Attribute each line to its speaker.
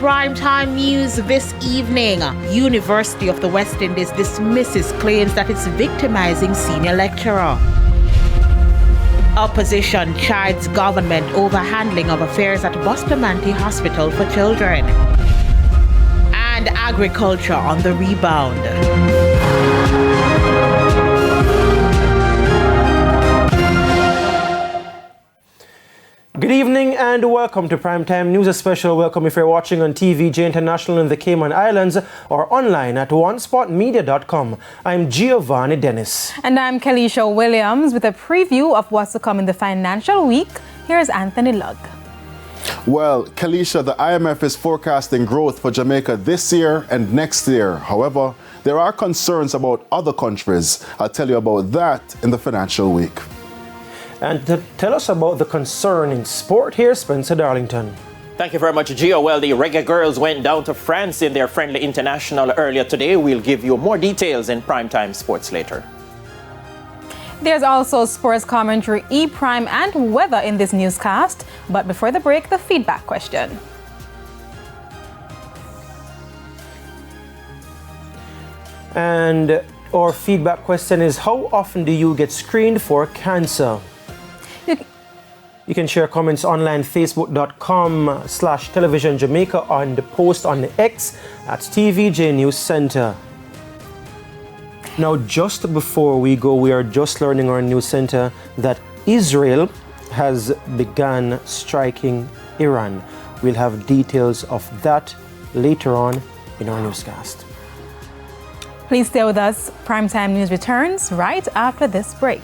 Speaker 1: primetime news this evening. University of the West Indies dismisses claims that it's victimizing senior lecturer. Opposition chides government over handling of affairs at Bustamante Hospital for Children. And agriculture on the rebound.
Speaker 2: Good evening and welcome to Primetime News. A special welcome if you're watching on TVJ International in the Cayman Islands or online at onespotmedia.com. I'm Giovanni Dennis.
Speaker 3: And I'm Kelisha Williams with a preview of what's to come in the financial week. Here's Anthony Lugg.
Speaker 4: Well, Kelisha, the IMF is forecasting growth for Jamaica this year and next year. However, there are concerns about other countries. I'll tell you about that in the financial week.
Speaker 2: And to tell us about the concern in sport, here's Spencer Darlington.
Speaker 5: Thank you very much, Gio. Well, the reggae girls went down to France in their friendly international earlier today. We'll give you more details in Primetime Sports later.
Speaker 3: There's also sports commentary, E-Prime, and weather in this newscast. But before the break, the feedback question.
Speaker 2: And our feedback question is, how often do you get screened for cancer? You can share comments online, facebook.com/televisionjamaica, on the post on the X at TVJ News Center. Now, just before we go, we are just learning our news center that Israel has begun striking Iran. We'll have details of that later on in our newscast.
Speaker 3: Please stay with us. Primetime News returns right after this break.